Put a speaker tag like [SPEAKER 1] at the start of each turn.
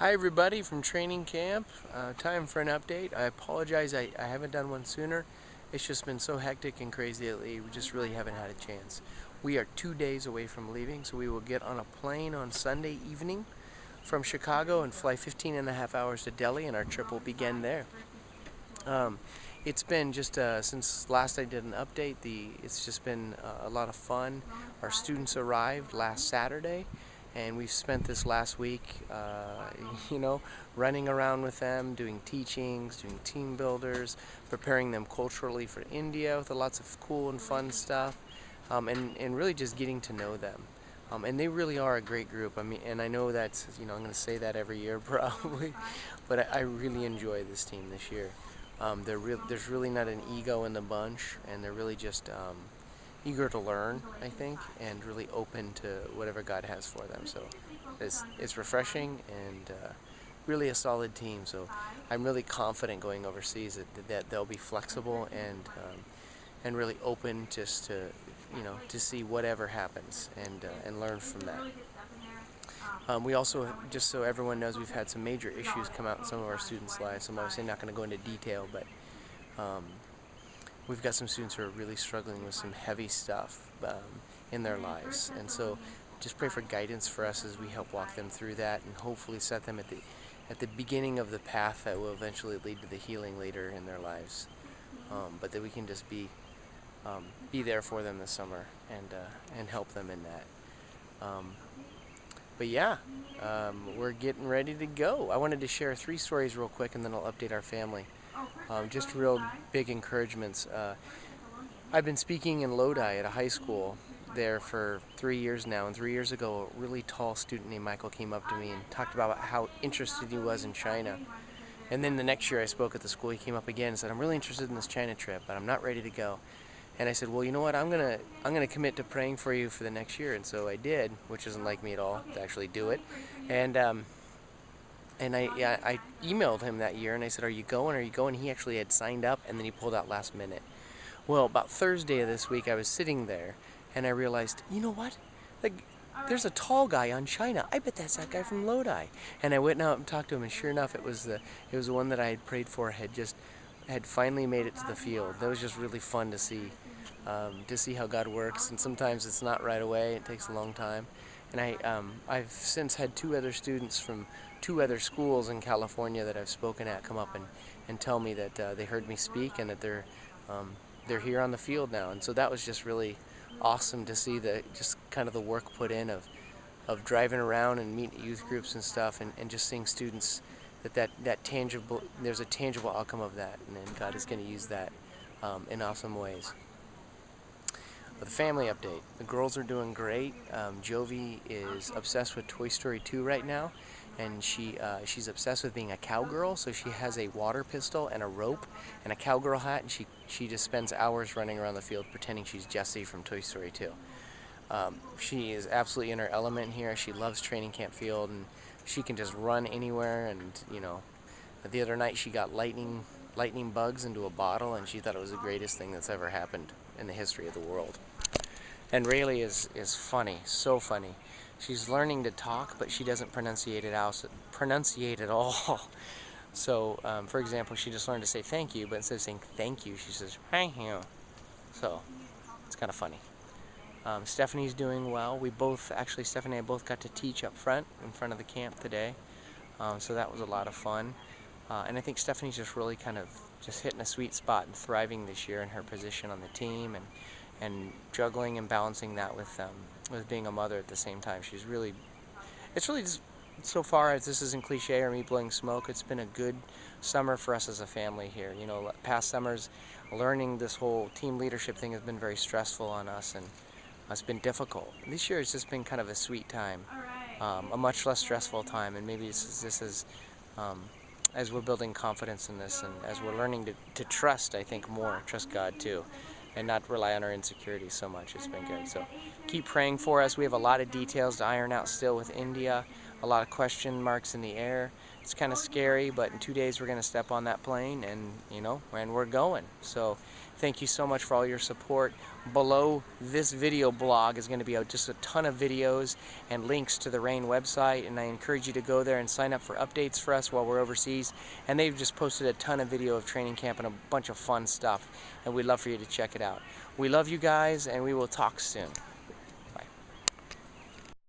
[SPEAKER 1] Hi everybody from training camp. Time for an update. I apologize I haven't done one sooner. It's just been so hectic and crazy lately. We just really haven't had a chance. We are 2 days away from leaving, so we will get on a plane on Sunday evening from Chicago and fly 15 and a half hours to Delhi, and our trip will begin there. It's been just since last I did an update, it's just been a lot of fun. Our students arrived last Saturday, and we've spent this last week running around with them, doing teachings, doing team builders, preparing them culturally for India with lots of cool and fun stuff, and really just getting to know them. And they really are a great group. I mean, and I know that's, I'm going to say that every year probably, but I really enjoy this team this year. There's really not an ego in the bunch, and they're really just eager to learn, I think, and really open to whatever God has for them. So it's refreshing and really a solid team. So I'm really confident going overseas that they'll be flexible and really open just to see whatever happens and learn from that. We also, just so everyone knows, we've had some major issues come out in some of our students' lives. I'm obviously not going to go into detail, but we've got some students who are really struggling with some heavy stuff in their lives. And so just pray for guidance for us as we help walk them through that and hopefully set them at the beginning of the path that will eventually lead to the healing later in their lives. But that we can just be there for them this summer and help them in that. But yeah, we're getting ready to go. I wanted to share 3 stories real quick, and then I'll update our family. Just real big encouragements. I've been speaking in Lodi at a high school there for 3 years now, and 3 years ago a really tall student named Michael came up to me and talked about how interested he was in China. And then the next year I spoke at the school, he came up again and said, I'm really interested in this China trip, but I'm not ready to go. And I said, well, you know what, I'm gonna commit to praying for you for the next year. And so I did, which isn't like me at all to actually do it. And I emailed him that year and I said, are you going? He actually had signed up, and then he pulled out last minute. Well, about Thursday of this week I was sitting there and I realized, you know what, like, there's a tall guy on China. I bet that's that guy from Lodi. And I went out and talked to him, and sure enough, it was the one that I had prayed for had finally made it to the field. That was just really fun to see how God works, and sometimes it's not right away. It takes a long time. And I've since had 2 other students from 2 other schools in California that I've spoken at come up and tell me that they heard me speak and that they're here on the field now. And so that was just really awesome to see just kind of the work put in of driving around and meeting youth groups and stuff, and just seeing students that tangible, there's a tangible outcome of that, and then God is going to use that in awesome ways. The family update. The girls are doing great. Jovi is obsessed with Toy Story 2 right now, and she's obsessed with being a cowgirl. So she has a water pistol and a rope and a cowgirl hat, and she just spends hours running around the field pretending she's Jessie from Toy Story 2. She is absolutely in her element here. She loves training camp field, and she can just run anywhere. And the other night she got lightning bugs into a bottle, and she thought it was the greatest thing that's ever happened in the history of the world. And Rayleigh is funny, so funny. She's learning to talk, but she doesn't pronunciate at all. So, for example, she just learned to say thank you, but instead of saying thank you, she says thank you. So, it's kind of funny. Stephanie's doing well. Stephanie and I both got to teach up front in front of the camp today. So that was a lot of fun. And I think Stephanie's just really kind of just hitting a sweet spot and thriving this year in her position on the team, and juggling and balancing that with being a mother at the same time. It's really just, so far as this isn't cliche or me blowing smoke, it's been a good summer for us as a family here. Past summers, learning this whole team leadership thing has been very stressful on us, and it's been difficult. This year it's just been kind of a sweet time, a much less stressful time, and maybe this is as we're building confidence in this, and as we're learning to trust, I think, trust God too, and not rely on our insecurities so much. It's been good. So keep praying for us. We have a lot of details to iron out still with India. a lot of question marks in the air. It's kind of scary, but in 2 days we're going to step on that plane, and and we're going. So thank you so much for all your support. Below this video blog is going to be just a ton of videos and links to the RAIN website, and I encourage you to go there and sign up for updates for us while we're overseas. And they've just posted a ton of video of training camp and a bunch of fun stuff, and we'd love for you to check it out. We love you guys, and we will talk soon.